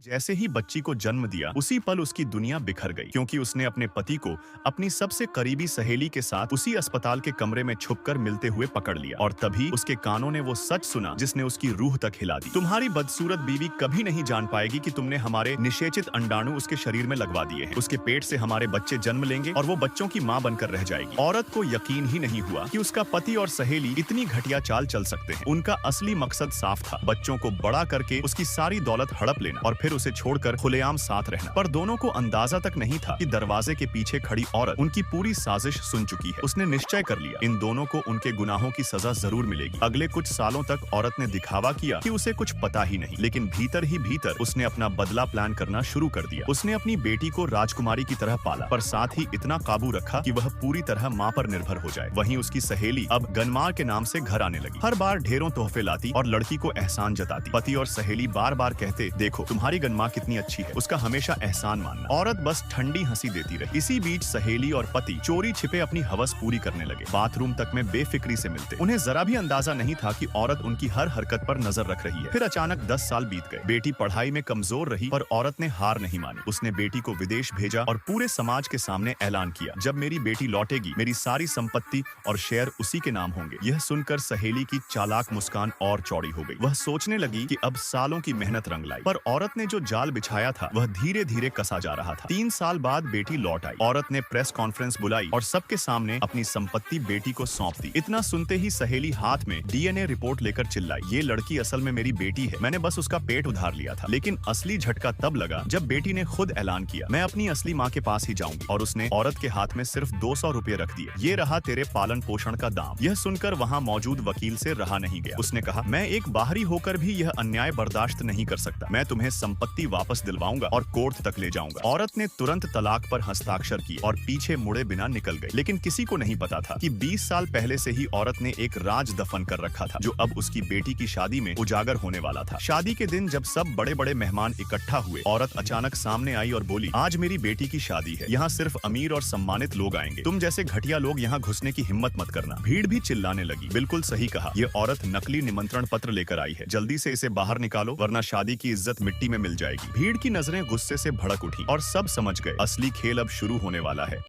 जैसे ही बच्ची को जन्म दिया उसी पल उसकी दुनिया बिखर गई क्योंकि उसने अपने पति को अपनी सबसे करीबी सहेली के साथ उसी अस्पताल के कमरे में छुपकर मिलते हुए पकड़ लिया। और तभी उसके कानों ने वो सच सुना जिसने उसकी रूह तक हिला दी। तुम्हारी बदसूरत बीवी कभी नहीं जान पाएगी कि तुमने हमारे निषेचित अंडाणु उसके शरीर में लगवा दिए हैं। उसके पेट से हमारे बच्चे जन्म लेंगे और वो बच्चों की माँ बनकर रह जाएगी। औरत को यकीन ही नहीं हुआ कि उसका पति और सहेली इतनी घटिया चाल चल सकते हैं। उनका असली मकसद साफ था, बच्चों को बड़ा करके उसकी सारी दौलत हड़प लेना और फिर उसे छोड़कर खुलेआम साथ रहना। पर दोनों को अंदाजा तक नहीं था कि दरवाजे के पीछे खड़ी औरत उनकी पूरी साजिश सुन चुकी है। उसने निश्चय कर लिया, इन दोनों को उनके गुनाहों की सजा जरूर मिलेगी। अगले कुछ सालों तक औरत ने दिखावा किया कि उसे कुछ पता ही नहीं, लेकिन भीतर ही भीतर उसने अपना बदला प्लान करना शुरू कर दिया। उसने अपनी बेटी को राजकुमारी की तरह पाला, पर साथ ही इतना काबू रखा कि वह पूरी तरह माँ पर निर्भर हो जाए। वहीं उसकी सहेली अब गनमार के नाम से घर आने लगी। हर बार ढेरों तोहफे लाती और लड़की को एहसान जताती। पति और सहेली बार बार कहते, देखो तुम्हारी गनमा कितनी अच्छी है, उसका हमेशा एहसान मानना। औरत बस ठंडी हंसी देती रही। इसी बीच सहेली और पति चोरी छिपे अपनी हवस पूरी करने लगे। बाथरूम तक में बेफिक्री से मिलते। उन्हें जरा भी अंदाजा नहीं था कि औरत उनकी हर हरकत पर नजर रख रही है। फिर अचानक 10 साल बीत गए। बेटी पढ़ाई में कमजोर रही, पर औरत ने हार नहीं मानी। उसने बेटी को विदेश भेजा और पूरे समाज के सामने ऐलान किया, जब मेरी बेटी लौटेगी मेरी सारी संपत्ति और शेयर उसी के नाम होंगे। यह सुनकर सहेली की चालाक मुस्कान और चौड़ी हो गई। वह सोचने लगी कि अब सालों की मेहनत रंग लाई। पर औरत ने जो जाल बिछाया था वह धीरे धीरे कसा जा रहा था। 3 साल बाद बेटी लौट आई। औरत ने प्रेस कॉन्फ्रेंस बुलाई और सबके सामने अपनी संपत्ति बेटी को सौंप दी। इतना सुनते ही सहेली हाथ में डीएनए रिपोर्ट लेकर चिल्लाई, ये लड़की असल में मेरी बेटी है, मैंने बस उसका पेट उधार लिया था। लेकिन असली झटका तब लगा जब बेटी ने खुद ऐलान किया, मैं अपनी असली माँ के पास ही जाऊंगी। और उसने औरत के हाथ में सिर्फ 200 रुपए रख दिए। ये रहा तेरे पालन पोषण का दाम। यह सुनकर वहाँ मौजूद वकील से रहा नहीं गया। उसने कहा, मैं एक बाहरी होकर भी यह अन्याय बर्दाश्त नहीं कर सकता। मैं तुम्हें संपत्ति वापस दिलवाऊंगा और कोर्ट तक ले जाऊंगा। औरत ने तुरंत तलाक पर हस्ताक्षर किए और पीछे मुड़े बिना निकल गई। लेकिन किसी को नहीं पता था कि 20 साल पहले से ही औरत ने एक राज दफन कर रखा था, जो अब उसकी बेटी की शादी में उजागर होने वाला था। शादी के दिन जब सब बड़े बड़े मेहमान इकट्ठा हुए, औरत अचानक सामने आई और बोली, आज मेरी बेटी की शादी है, यहाँ सिर्फ अमीर और सम्मानित लोग आएंगे। तुम जैसे घटिया लोग यहाँ घुसने की हिम्मत मत करना। भीड़ भी चिल्लाने लगी, बिल्कुल सही कहा, ये औरत नकली निमंत्रण पत्र लेकर आई है, जल्दी से इसे बाहर निकालो वरना शादी की इज्जत मिट्टी में मिल जाएगी। भीड़ की नजरें गुस्से से भड़क उठी और सब समझ गए, असली खेल अब शुरू होने वाला है।